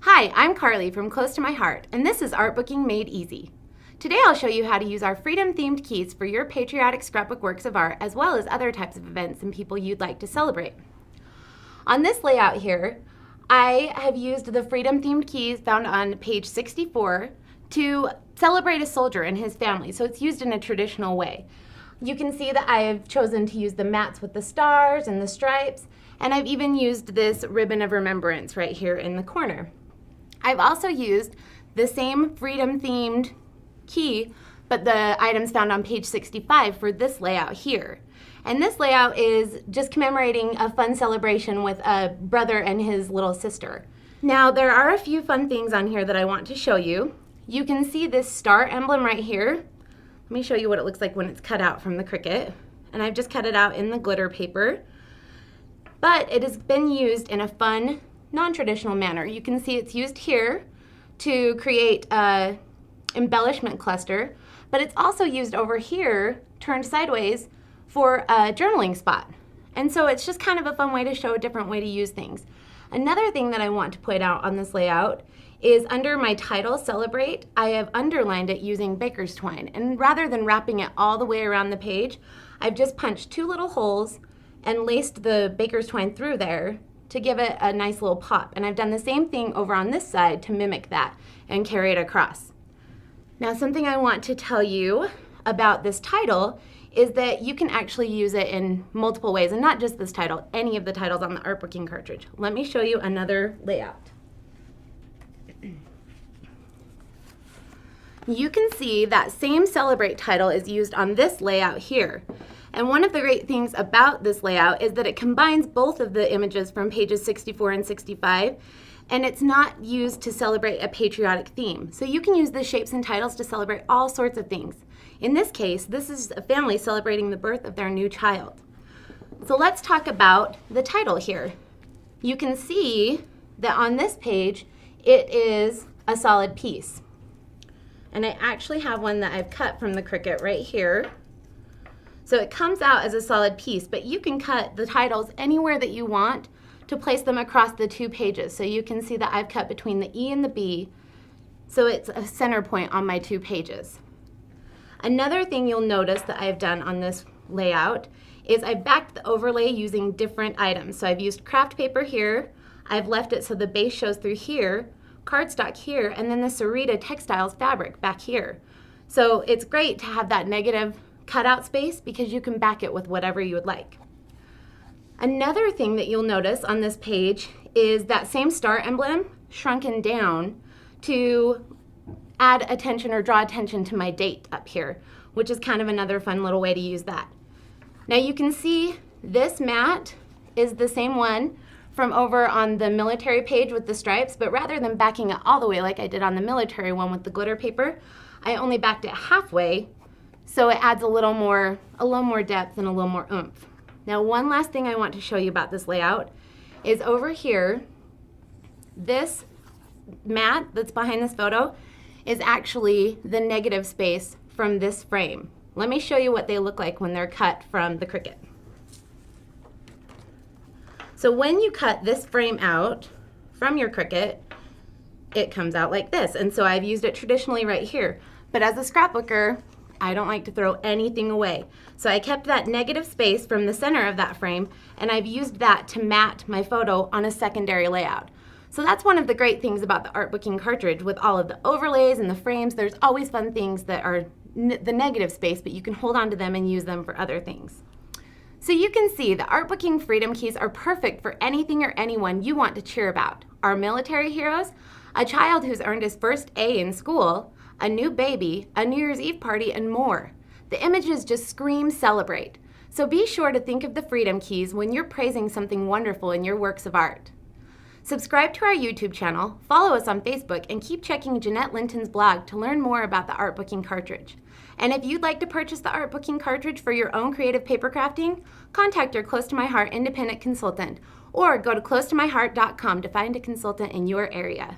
Hi, I'm Carly from Close to My Heart, and this is Artbooking Made Easy. Today I'll show you how to use our freedom-themed keys for your patriotic scrapbook works of art, as well as other types of events and people you'd like to celebrate. On this layout here, I have used the freedom-themed keys found on page 64 to celebrate a soldier and his family, so it's used in a traditional way. You can see that I have chosen to use the mats with the stars and the stripes, and I've even used this ribbon of remembrance right here in the corner. I've also used the same freedom-themed key, but the items found on page 65 for this layout here. And this layout is just commemorating a fun celebration with a brother and his little sister. Now, there are a few fun things on here that I want to show you. You can see this star emblem right here. Let me show you what it looks like when it's cut out from the Cricut. And I've just cut it out in the glitter paper. But it has been used in a fun, non-traditional manner. You can see it's used here to create a embellishment cluster, but it's also used over here, turned sideways, for a journaling spot. And so it's just kind of a fun way to show a different way to use things. Another thing that I want to point out on this layout is under my title, Celebrate, I have underlined it using baker's twine. And rather than wrapping it all the way around the page, I've just punched two little holes and laced the baker's twine through there to give it a nice little pop. And I've done the same thing over on this side to mimic that and carry it across. Now, something I want to tell you about this title is that you can actually use it in multiple ways, and not just this title, any of the titles on the Artbooking cartridge. Let me show you another layout. You can see that same Celebrate title is used on this layout here. And one of the great things about this layout is that it combines both of the images from pages 64 and 65, and it's not used to celebrate a patriotic theme. So you can use the shapes and titles to celebrate all sorts of things. In this case, this is a family celebrating the birth of their new child. So let's talk about the title here. You can see that on this page, it is a solid piece. And I actually have one that I've cut from the Cricut right here. So it comes out as a solid piece, but you can cut the titles anywhere that you want to place them across the two pages. So you can see that I've cut between the E and the B, so it's a center point on my two pages. Another thing you'll notice that I've done on this layout is I've backed the overlay using different items. So I've used craft paper here, I've left it so the base shows through here, cardstock here, and then the Sarita Textiles fabric back here. So it's great to have that negative cutout space because you can back it with whatever you would like. Another thing that you'll notice on this page is that same star emblem shrunken down to add attention or draw attention to my date up here, which is kind of another fun little way to use that. Now you can see this mat is the same one from over on the military page with the stripes, but rather than backing it all the way like I did on the military one with the glitter paper, I only backed it halfway, so it adds a little more depth and a little more oomph. Now, one last thing I want to show you about this layout is over here, this mat that's behind this photo is actually the negative space from this frame. Let me show you what they look like when they're cut from the Cricut. So when you cut this frame out from your Cricut, it comes out like this. And so I've used it traditionally right here. But as a scrapbooker, I don't like to throw anything away. So I kept that negative space from the center of that frame, and I've used that to mat my photo on a secondary layout. So that's one of the great things about the Artbooking cartridge. With all of the overlays and the frames, there's always fun things that are the negative space, but you can hold on to them and use them for other things. So you can see the Artbooking Freedom Keys are perfect for anything or anyone you want to cheer about. Our military heroes, a child who's earned his first A in school, a new baby, a New Year's Eve party, and more. The images just scream celebrate. So be sure to think of the Freedom Keys when you're praising something wonderful in your works of art. Subscribe to our YouTube channel, follow us on Facebook, and keep checking Jeanette Linton's blog to learn more about the Artbooking cartridge. And if you'd like to purchase the Artbooking cartridge for your own creative paper crafting, contact your Close to My Heart independent consultant, or go to closetomyheart.com to find a consultant in your area.